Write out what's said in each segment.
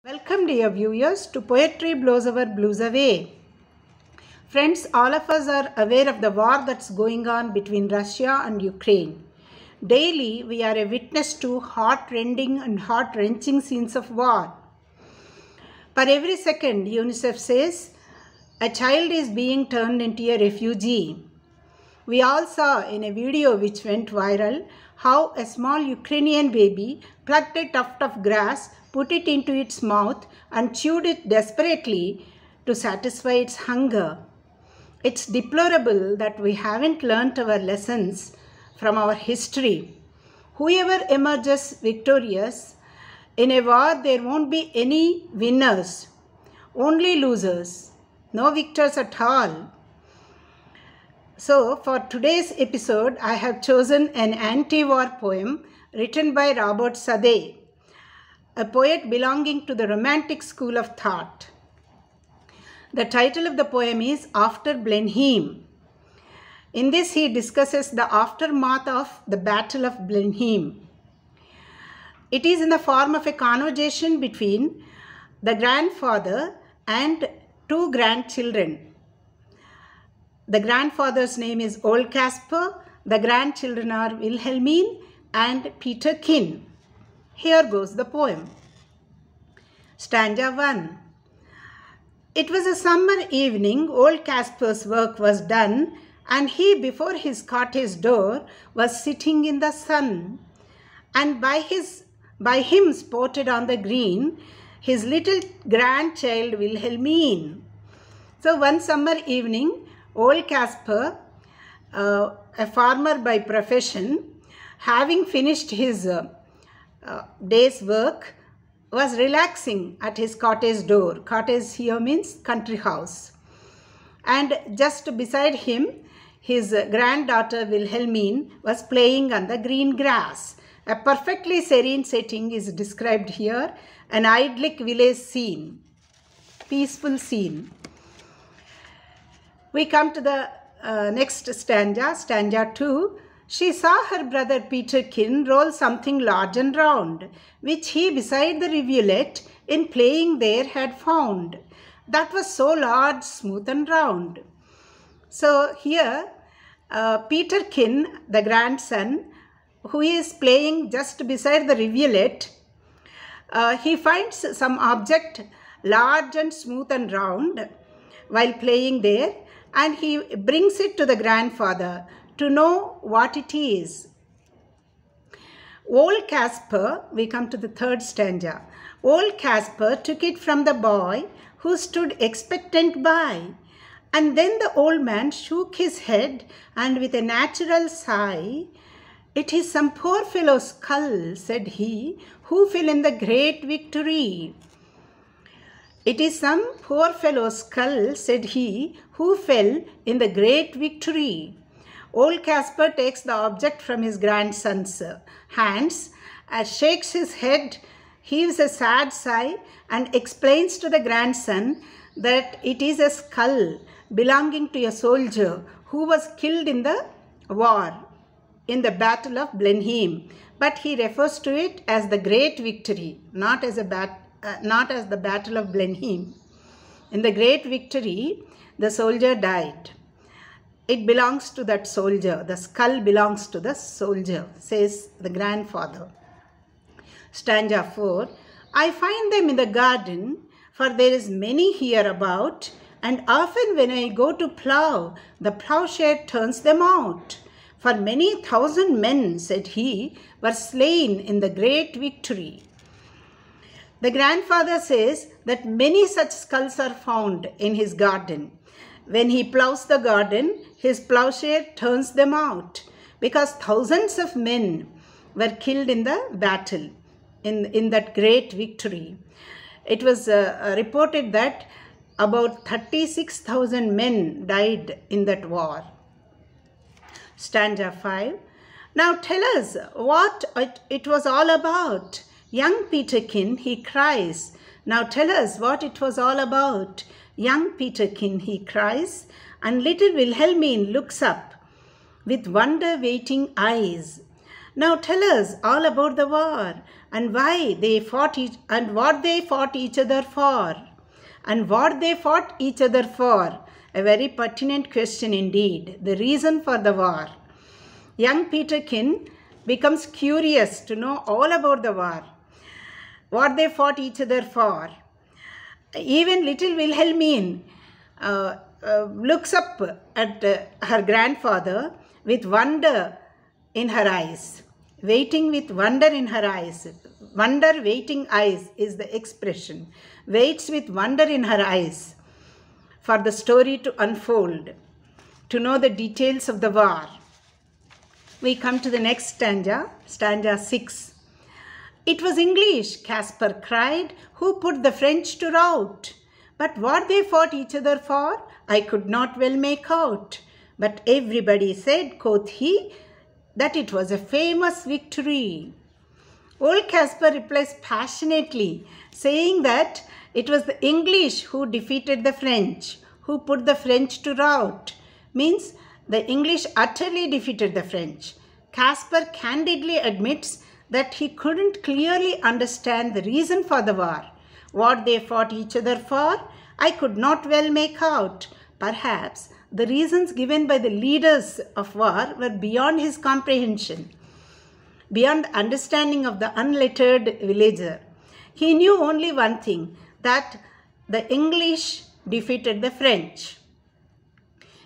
Welcome dear viewers to Poetry Blows Our Blues Away. Friends, all of us are aware of the war that's going on between Russia and Ukraine. Daily we are a witness to heart-rending and heart-wrenching scenes of war. Per every second, UNICEF says, a child is being turned into a refugee. We all saw in a video which went viral how a small Ukrainian baby plucked a tuft of grass, put it into its mouth and chewed it desperately to satisfy its hunger. It's deplorable that we haven't learnt our lessons from our history. Whoever emerges victorious, in a war there won't be any winners, only losers, no victors at all. So for today's episode, I have chosen an anti-war poem written by R.E.P.TITION, a poet belonging to the Romantic school of thought. The title of the poem is After Blenheim. In this, he discusses the aftermath of the Battle of Blenheim. It is in the form of a conversation between the grandfather and two grandchildren. The grandfather's name is Old Kasper, the grandchildren are Wilhelmine and Peterkin. Here goes the poem. Stanza 1. It was a summer evening, Old Kasper's work was done, and he before his cottage door was sitting in the sun. And by him sported on the green, his little grandchild Wilhelmine. So one summer evening, Old Kasper, a farmer by profession, having finished his day's work, was relaxing at his cottage door. Cottage here means country house. And just beside him, his granddaughter Wilhelmine was playing on the green grass. A perfectly serene setting is described here, an idyllic village scene, peaceful scene. We come to the next stanza, stanza 2. She saw her brother Peterkin roll something large and round, which he beside the rivulet in playing there had found. That was so large, smooth and round. So here, Peterkin, the grandson, who is playing just beside the rivulet, he finds some object large and smooth and round while playing there, and he brings it to the grandfather to know what it is. Old Kasper, we come to the third stanza. Old Kasper took it from the boy who stood expectant by, and then the old man shook his head and with a natural sigh, "It is some poor fellow's skull," said he, "who fell in the great victory." It is some poor fellow's skull, said he, who fell in the great victory. Old Kasper takes the object from his grandson's hands, shakes his head, heaves a sad sigh, and explains to the grandson that it is a skull belonging to a soldier who was killed in the war, in the Battle of Blenheim. But he refers to it as the great victory, not as the Battle of Blenheim. In the great victory, the soldier died. It belongs to that soldier. The skull belongs to the soldier, says the grandfather. Stanza 4. I find them in the garden, for there is many here about, and often when I go to plough, the ploughshare turns them out. For many thousand men, said he, were slain in the great victory. The grandfather says that many such skulls are found in his garden. When he ploughs the garden, his ploughshare turns them out, because thousands of men were killed in the battle, in that great victory. It was reported that about 36,000 men died in that war. Stanza 5. Now tell us what it was all about. Young Peterkin, he cries. Now tell us what it was all about. Young Peterkin, he cries, and little Wilhelmine looks up with wonder-waiting eyes. Now tell us all about the war. and why they fought and what they fought each other for. And what they fought each other for. A very pertinent question indeed. The reason for the war. Young Peterkin becomes curious to know all about the war. What they fought each other for. Even little Wilhelmine looks up at her grandfather with wonder in her eyes. Waiting with wonder in her eyes. Wonder waiting eyes is the expression. Waits with wonder in her eyes for the story to unfold, to know the details of the war. We come to the next stanza, stanza 6. It was English, Kasper cried, who put the French to rout. But what they fought each other for, I could not well make out. But everybody said, quoth he, that it was a famous victory. Old Kasper replies passionately, saying that it was the English who defeated the French, who put the French to rout. Means the English utterly defeated the French. Kasper candidly admits that he couldn't clearly understand the reason for the war. What they fought each other for, I could not well make out. Perhaps the reasons given by the leaders of war were beyond his comprehension, beyond the understanding of the unlettered villager. He knew only one thing, that the English defeated the French.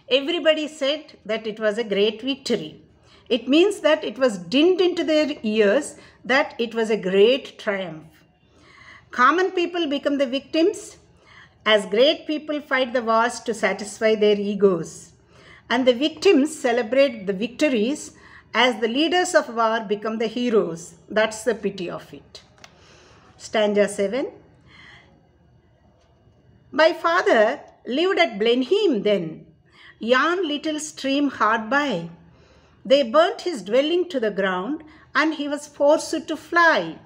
Everybody said that it was a great victory. It means that it was dinned into their ears that it was a great triumph. Common people become the victims as great people fight the wars to satisfy their egos. And the victims celebrate the victories as the leaders of war become the heroes. That's the pity of it. Stanza 7. My father lived at Blenheim then, yon little stream hard by. They burnt his dwelling to the ground, and he was forced to fly.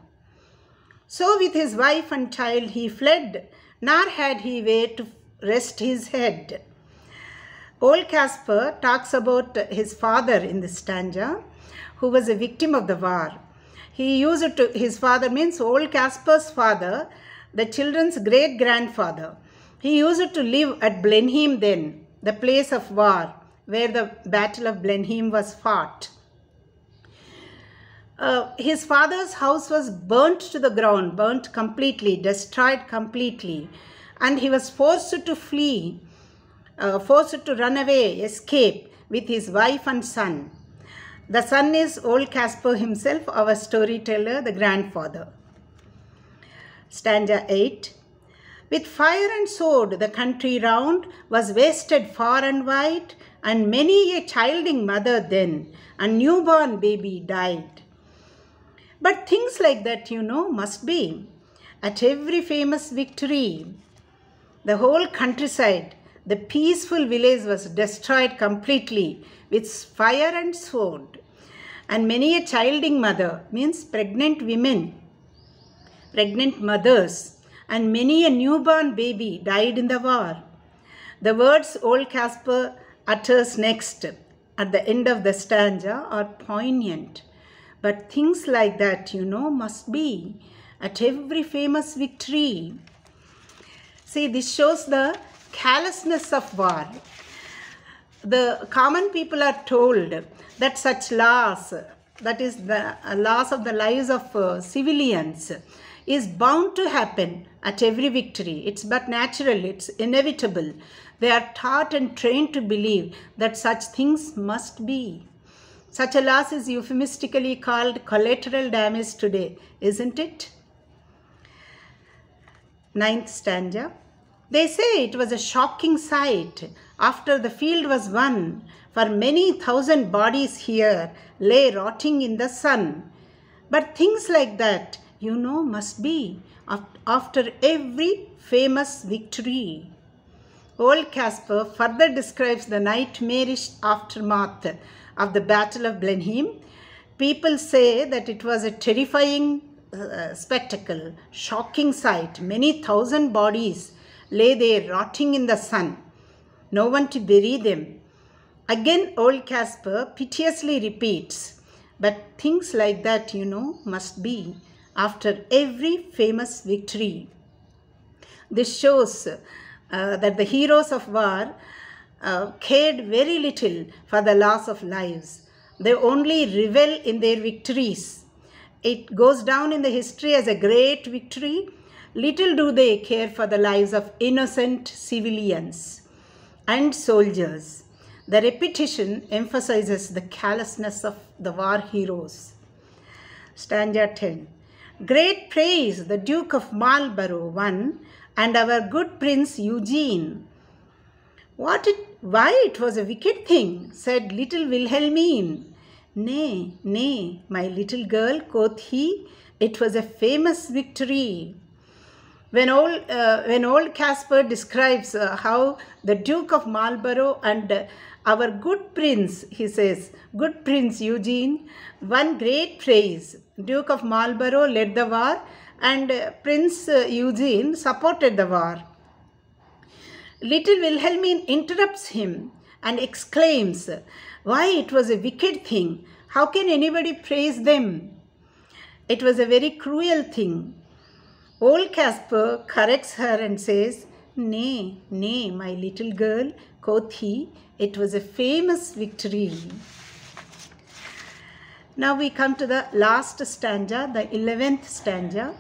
So with his wife and child he fled, nor had he where to rest his head. Old Kasper talks about his father in this stanza, who was a victim of the war. He used to, his father means Old Kasper's father, the children's great-grandfather. He used to live at Blenheim then, the place of war, where the Battle of Blenheim was fought. His father's house was burnt to the ground, burnt completely, destroyed completely. And he was forced to flee, forced to run away, escape with his wife and son. The son is Old Kasper himself, our storyteller, the grandfather. Stanza 8. With fire and sword the country round was wasted far and wide, and many a childing mother then, and newborn baby died. But things like that, must be. At every famous victory, the whole countryside, the peaceful village was destroyed completely with fire and sword. And many a childing mother, means pregnant women, pregnant mothers, and many a newborn baby died in the war. The words Old Kasper utters next at the end of the stanza are poignant. But things like that, must be at every famous victory. See, this shows the callousness of war. The common people are told that such loss, that is the loss of the lives of civilians, is bound to happen at every victory. It's but natural, it's inevitable. They are taught and trained to believe that such things must be. Such a loss is euphemistically called collateral damage today, isn't it? 9th stanza. They say it was a shocking sight after the field was won, for many thousand bodies here lay rotting in the sun. But things like that, must be after every famous victory. Old Kasper further describes the nightmarish aftermath of the Battle of Blenheim. People say that it was a terrifying spectacle, shocking sight. Many thousand bodies lay there rotting in the sun, no one to bury them. Again, Old Kasper piteously repeats, but things like that, must be after every famous victory. This shows that the heroes of war cared very little for the loss of lives. They only revel in their victories. It goes down in the history as a great victory. Little do they care for the lives of innocent civilians and soldiers. The repetition emphasizes the callousness of the war heroes. Stanza 10. Great praise the Duke of Marlborough won, and our good Prince Eugene. Why it was a wicked thing, said little Wilhelmine. Nay, nay, my little girl, quoth he, it was a famous victory. When Old Kasper describes how the Duke of Marlborough and our good prince, he says, good Prince Eugene, won great praise. Duke of Marlborough led the war and Prince Eugene supported the war. Little Wilhelmine interrupts him and exclaims, why it was a wicked thing. How can anybody praise them? It was a very cruel thing. Old Kasper corrects her and says, nay, nay, my little girl, quoth he, it was a famous victory. Now we come to the last stanza, the 11th stanza.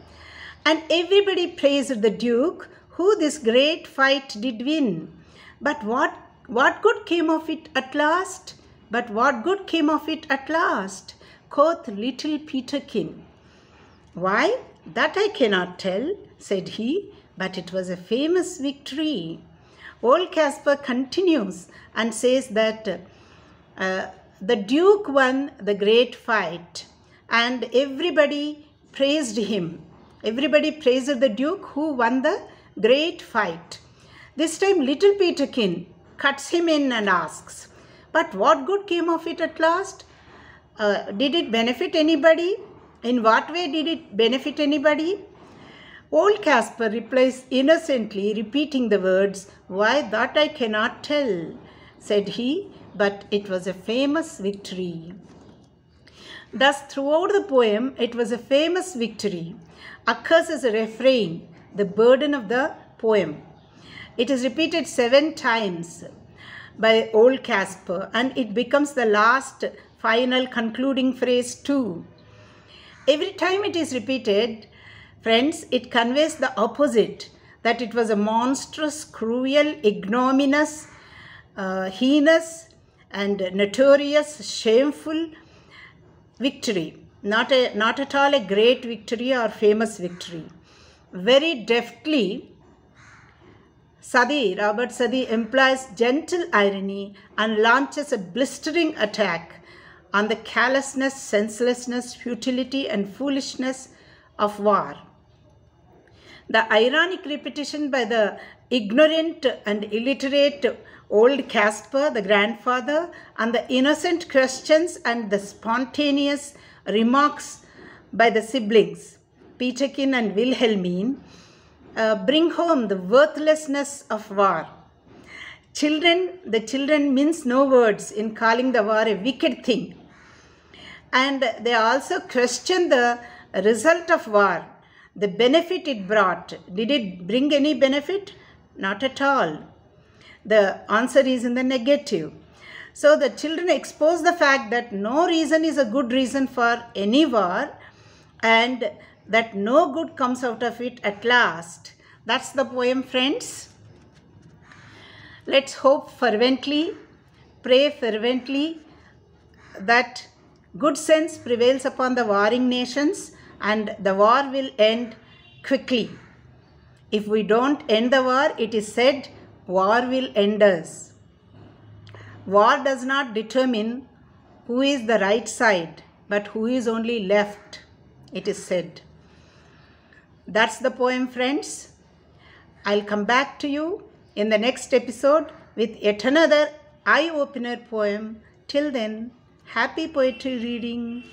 And everybody praised the Duke, who this great fight did win. But what good came of it at last? But what good came of it at last? Quoth little Peterkin. Why, that I cannot tell, said he, but it was a famous victory. Old Kasper continues and says that the Duke won the great fight and everybody praised him. Everybody praised the Duke who won the great fight. This time little Peterkin cuts him in and asks, but what good came of it at last? Did it benefit anybody? In what way did it benefit anybody? Old Kasper replies innocently, repeating the words, why that I cannot tell, said he, but it was a famous victory. Thus throughout the poem, it was a famous victory. Occurs as a refrain, the burden of the poem. It is repeated 7 times by Old Kasper and it becomes the last final concluding phrase too. Every time it is repeated, friends, it conveys the opposite, that it was a monstrous, cruel, ignominious, heinous and notorious, shameful victory. Not at all a great victory or famous victory. Very deftly, Robert Southey employs gentle irony and launches a blistering attack on the callousness, senselessness, futility and foolishness of war. The ironic repetition by the ignorant and illiterate Old Kasper, the grandfather, and the innocent questions and the spontaneous remarks by the siblings, Peterkin and Wilhelmine, bring home the worthlessness of war. The children mince no words in calling the war a wicked thing. And they also question the result of war, the benefit it brought. Did it bring any benefit? Not at all. The answer is in the negative. So the children expose the fact that no reason is a good reason for any war and that no good comes out of it at last. That's the poem, friends. Let's hope fervently, pray fervently that good sense prevails upon the warring nations and the war will end quickly. If we don't end the war, it is said, war will end us. War does not determine who is the right side, but who is only left, it is said. That's the poem, friends. I'll come back to you in the next episode with yet another eye-opener poem. Till then, happy poetry reading.